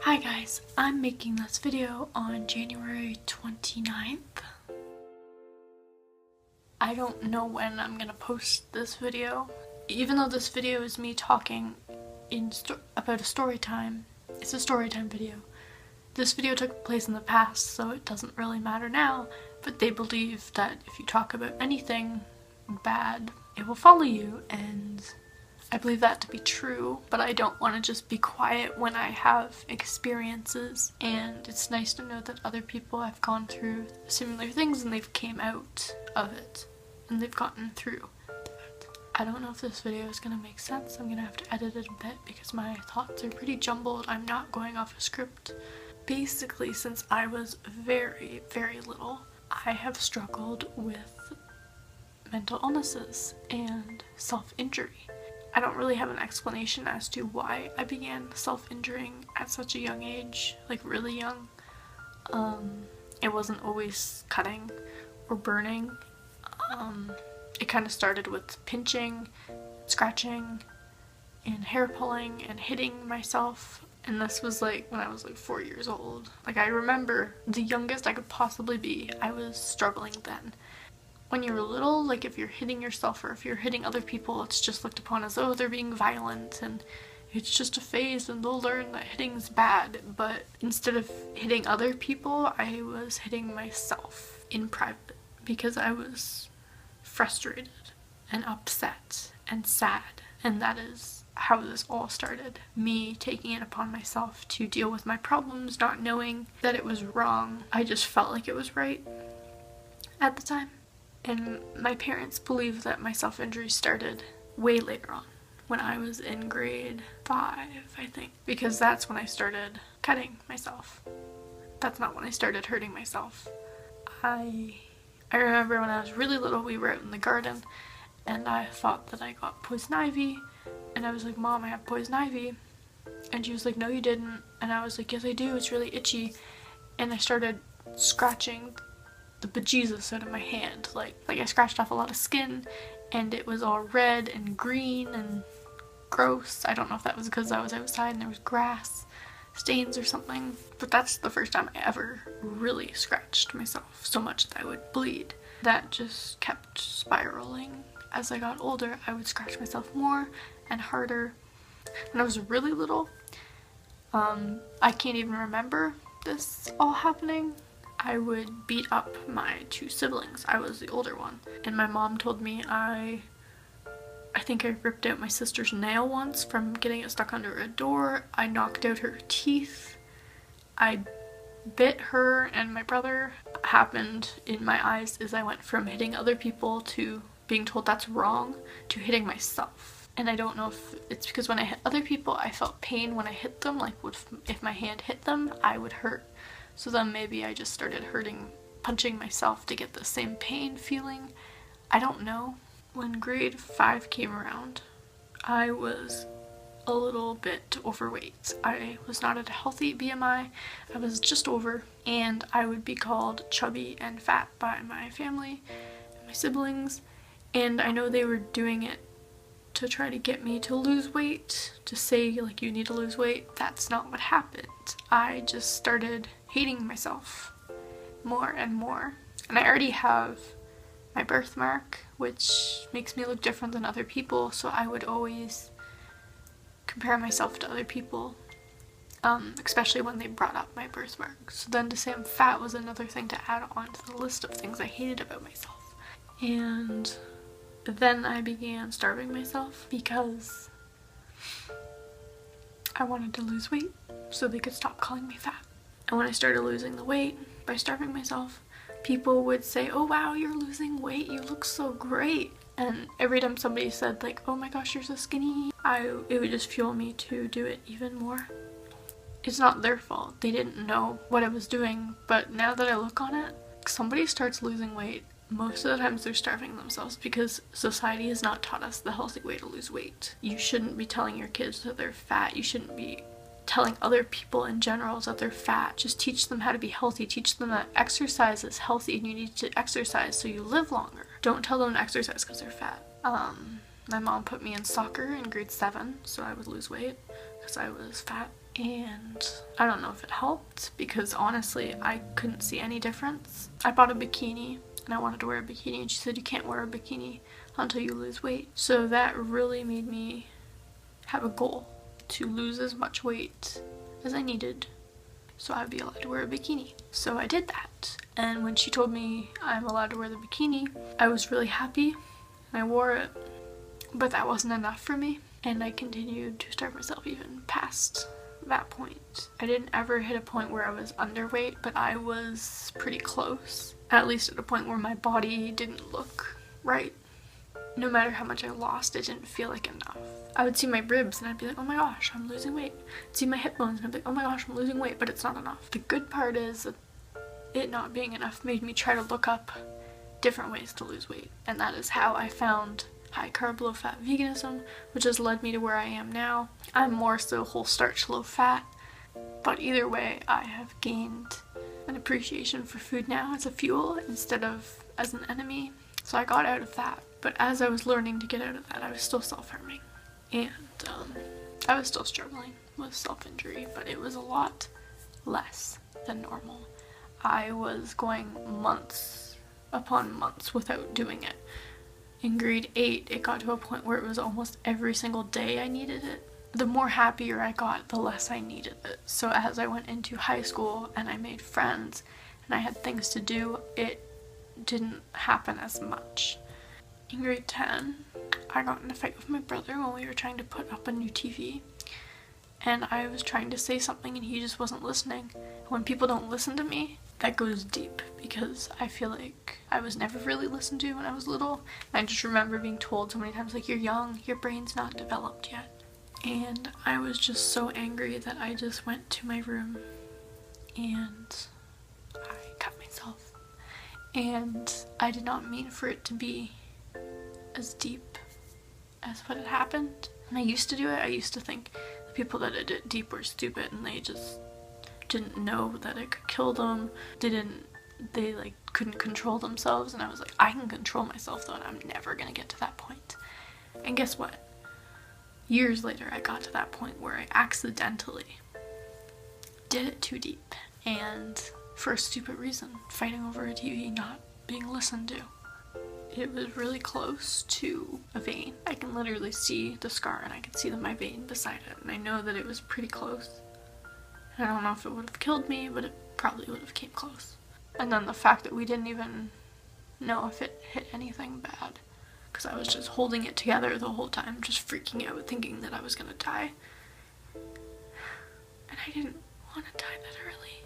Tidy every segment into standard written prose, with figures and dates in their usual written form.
Hi guys, I'm making this video on January 29th. I don't know when I'm gonna post this video. Even though this video is me talking about a story time, it's a story time video. This video took place in the past, so it doesn't really matter now, but they believe that if you talk about anything bad, it will follow you, and I believe that to be true, but I don't want to just be quiet when I have experiences, and it's nice to know that other people have gone through similar things and they've came out of it, and they've gotten through it. I don't know if this video is going to make sense. I'm going to have to edit it a bit because my thoughts are pretty jumbled. I'm not going off a script. Basically, since I was very, very little, I have struggled with mental illnesses and self-injury. I don't really have an explanation as to why I began self-injuring at such a young age, like really young. It wasn't always cutting or burning. It kind of started with pinching, scratching, and hair pulling and hitting myself. And this was like when I was like 4 years old. Like, I remember the youngest I could possibly be. I was struggling then. When you're little, like if you're hitting yourself or if you're hitting other people, it's just looked upon as, oh, they're being violent and it's just a phase and they'll learn that hitting's bad. But instead of hitting other people, I was hitting myself in private because I was frustrated and upset and sad. And that is how this all started. Me taking it upon myself to deal with my problems, not knowing that it was wrong. I just felt like it was right at the time. And my parents believe that my self-injury started way later on, when I was in grade 5, I think. Because that's when I started cutting myself. That's not when I started hurting myself. I remember when I was really little, we were out in the garden, and I thought that I got poison ivy. And I was like, Mom, I have poison ivy. And she was like, no, you didn't. And I was like, yes, I do. It's really itchy. And I started scratching the bejesus out of my hand. Like I scratched off a lot of skin and it was all red and green and gross. I don't know if that was because I was outside and there was grass stains or something, but that's the first time I ever really scratched myself so much that I would bleed. That just kept spiraling. As I got older, I would scratch myself more and harder. When I was really little, I can't even remember this all happening. I would beat up my 2 siblings. I was the older one. And my mom told me I think I ripped out my sister's nail once from getting it stuck under a door. I knocked out her teeth. I bit her and my brother. What happened in my eyes is I went from hitting other people to being told that's wrong to hitting myself. And I don't know if it's because when I hit other people, I felt pain when I hit them. Like if my hand hit them, I would hurt. So then maybe I just started punching myself to get the same pain feeling. I don't know. When grade 5 came around, I was a little bit overweight. I was not at a healthy BMI. I was just over, and I would be called chubby and fat by my family and my siblings. And I know they were doing it to try to get me to lose weight, to say like you need to lose weight. That's not what happened. I just started hating myself more and more. And I already have my birthmark, which makes me look different than other people, so I would always compare myself to other people, especially when they brought up my birthmark. So then to say I'm fat was another thing to add on to the list of things I hated about myself. And then I began starving myself because I wanted to lose weight so they could stop calling me fat. And when I started losing the weight by starving myself, people would say, oh wow, you're losing weight, you look so great. And every time somebody said like, oh my gosh, you're so skinny, it would just fuel me to do it even more. It's not their fault. They didn't know what I was doing, but now that I look on it, somebody starts losing weight, most of the times they're starving themselves because society has not taught us the healthy way to lose weight. You shouldn't be telling your kids that they're fat. You shouldn't be telling other people in general that they're fat. Just teach them how to be healthy. Teach them that exercise is healthy and you need to exercise so you live longer. Don't tell them to exercise because they're fat. My mom put me in soccer in grade 7 so I would lose weight because I was fat. and I don't know if it helped because honestly I couldn't see any difference. I bought a bikini and I wanted to wear a bikini, and she said you can't wear a bikini until you lose weight. So that really made me have a goal to lose as much weight as I needed so I'd be allowed to wear a bikini. So I did that, and when she told me I'm allowed to wear the bikini, I was really happy and I wore it. But that wasn't enough for me, and I continued to starve myself even past that point. I didn't ever hit a point where I was underweight, but I was pretty close. At least at a point where my body didn't look right. No matter how much I lost, it didn't feel like enough. I would see my ribs and I'd be like, oh my gosh, I'm losing weight. I'd see my hip bones and I'd be like, oh my gosh, I'm losing weight, but it's not enough. The good part is that it not being enough made me try to look up different ways to lose weight. And that is how I found high carb, low fat veganism, which has led me to where I am now. I'm more so whole starch, low fat, but either way, I have gained an appreciation for food now as a fuel instead of as an enemy. So I got out of that, but as I was learning to get out of that, I was still self-harming, and I was still struggling with self-injury, but it was a lot less than normal. I was going months upon months without doing it. In grade 8, it got to a point where it was almost every single day I needed it. The more happier I got, the less I needed it. So as I went into high school and I made friends and I had things to do, it didn't happen as much. In grade 10, I got in a fight with my brother when we were trying to put up a new TV. And I was trying to say something and he just wasn't listening. When people don't listen to me, that goes deep, because I feel like I was never really listened to when I was little. I just remember being told so many times, like, you're young, your brain's not developed yet. And I was just so angry that I just went to my room and I cut myself. And I did not mean for it to be as deep as what had happened. And I used to do it. I used to think the people that did it deep were stupid and they just didn't know that it could kill them. They like couldn't control themselves, and I was like, I can control myself though, and I'm never gonna get to that point. And guess what? Years later I got to that point where I accidentally did it too deep, and for a stupid reason, fighting over a TV not being listened to. It was really close to a vein. I can literally see the scar and I can see my vein beside it, and I know that it was pretty close. I don't know if it would have killed me, but it probably would have came close. And then the fact that we didn't even know if it hit anything bad, because I was just holding it together the whole time, just freaking out, thinking that I was gonna die. And I didn't want to die that early.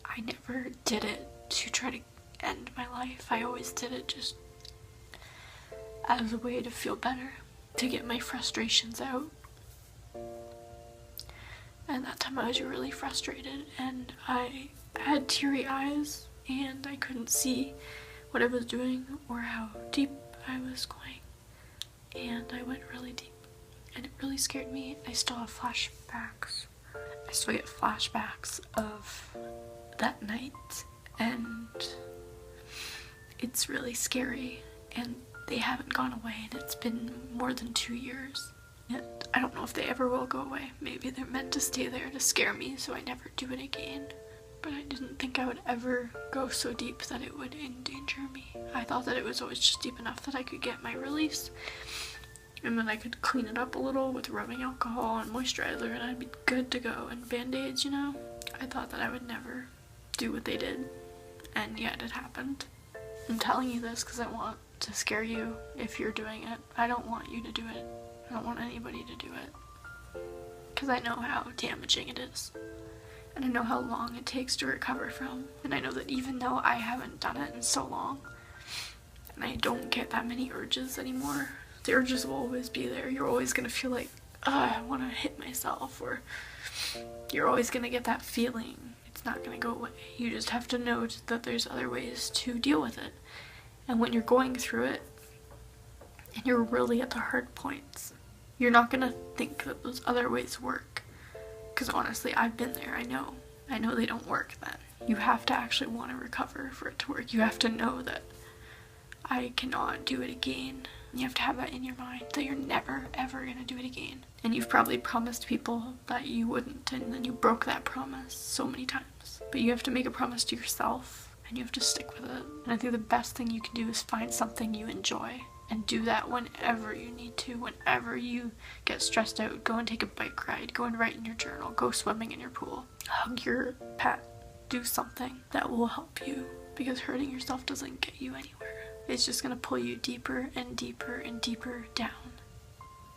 I never did it to try to end my life. I always did it just as a way to feel better, to get my frustrations out. And that time I was really frustrated and I had teary eyes and I couldn't see what I was doing or how deep I was going. And I went really deep and it really scared me. I still have flashbacks. I still get flashbacks of that night, and it's really scary, and they haven't gone away, and it's been more than 2 years. And I don't know if they ever will go away. Maybe they're meant to stay there to scare me so I never do it again. But I didn't think I would ever go so deep that it would endanger me. I thought that it was always just deep enough that I could get my release, and then I could clean it up a little with rubbing alcohol and moisturizer and I'd be good to go, and band-aids, you know. I thought that I would never do what they did, and yet it happened. I'm telling you this because I want to scare you if you're doing it. I don't want you to do it. I don't want anybody to do it, because I know how damaging it is, and I know how long it takes to recover from, and I know that even though I haven't done it in so long, and I don't get that many urges anymore, the urges will always be there. You're always going to feel like, I want to hit myself, or you're always going to get that feeling. It's not going to go away. You just have to know that there's other ways to deal with it, and when you're going through it, and you're really at the hard points, you're not gonna think that those other ways work. Because honestly, I've been there, I know they don't work then. You have to actually want to recover for it to work. You have to know that I cannot do it again And you have to have that in your mind, that you're never ever gonna do it again. And you've probably promised people that you wouldn't, and then you broke that promise so many times. But you have to make a promise to yourself, and you have to stick with it. And I think the best thing you can do is find something you enjoy, and do that whenever you need to. Whenever you get stressed out, go and take a bike ride, go and write in your journal, go swimming in your pool, hug your pet, do something that will help you, because hurting yourself doesn't get you anywhere. It's just gonna pull you deeper and deeper and deeper down.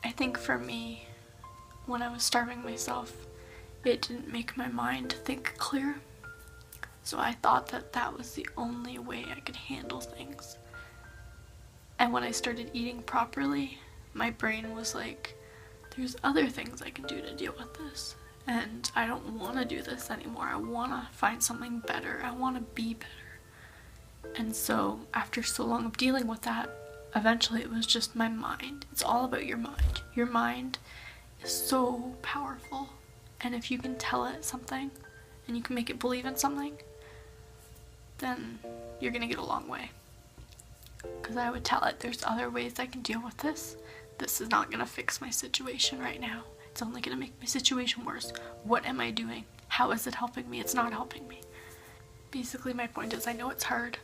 I think for me, when I was starving myself, it didn't make my mind think clear. So I thought that that was the only way I could handle things. And when I started eating properly, my brain was like, there's other things I can do to deal with this. And I don't want to do this anymore. I want to find something better. I want to be better. And so after so long of dealing with that, eventually it was just my mind. It's all about your mind. Your mind is so powerful. And if you can tell it something and you can make it believe in something, then you're gonna get a long way. Because I would tell it, there's other ways I can deal with this. This is not gonna fix my situation right now. It's only gonna make my situation worse. What am I doing? How is it helping me? It's not helping me. Basically, my point is, I know it's hard.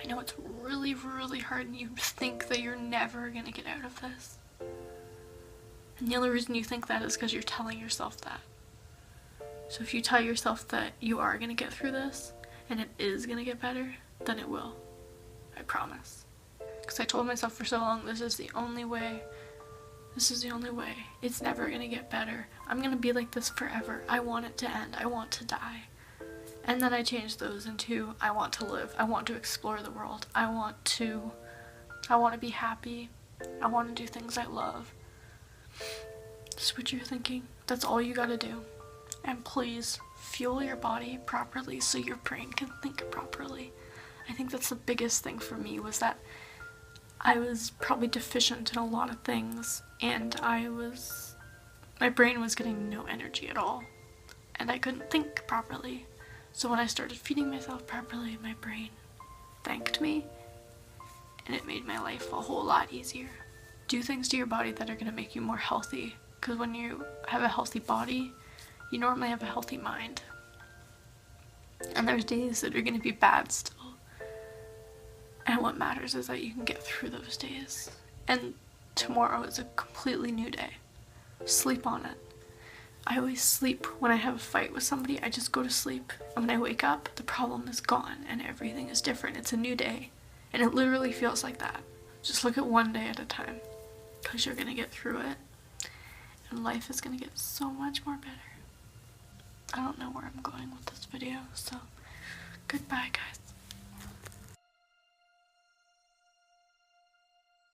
I know it's really, really hard, and you think that you're never gonna get out of this. And the only reason you think that is because you're telling yourself that. So if you tell yourself that you are gonna get through this, and it is gonna get better, then it will. I promise. Because I told myself for so long, this is the only way. This is the only way. It's never gonna get better. I'm gonna be like this forever. I want it to end. I want to die. And then I changed those into, I want to live. I want to explore the world. I want to be happy. I want to do things I love. Switch your thinking. That's all you gotta do. And please, fuel your body properly so your brain can think properly. I think that's the biggest thing for me, was that I was probably deficient in a lot of things, and my brain was getting no energy at all, and I couldn't think properly. So when I started feeding myself properly, my brain thanked me, and it made my life a whole lot easier. Do things to your body that are going to make you more healthy, because when you have a healthy body, you normally have a healthy mind. And there's days that are going to be bad still. And what matters is that you can get through those days. And tomorrow is a completely new day. Sleep on it. I always sleep when I have a fight with somebody. I just go to sleep. And when I wake up, the problem is gone and everything is different. It's a new day. And it literally feels like that. Just look at one day at a time, because you're going to get through it. And life is going to get so much more better. I don't know where I'm going with this video, so goodbye, guys.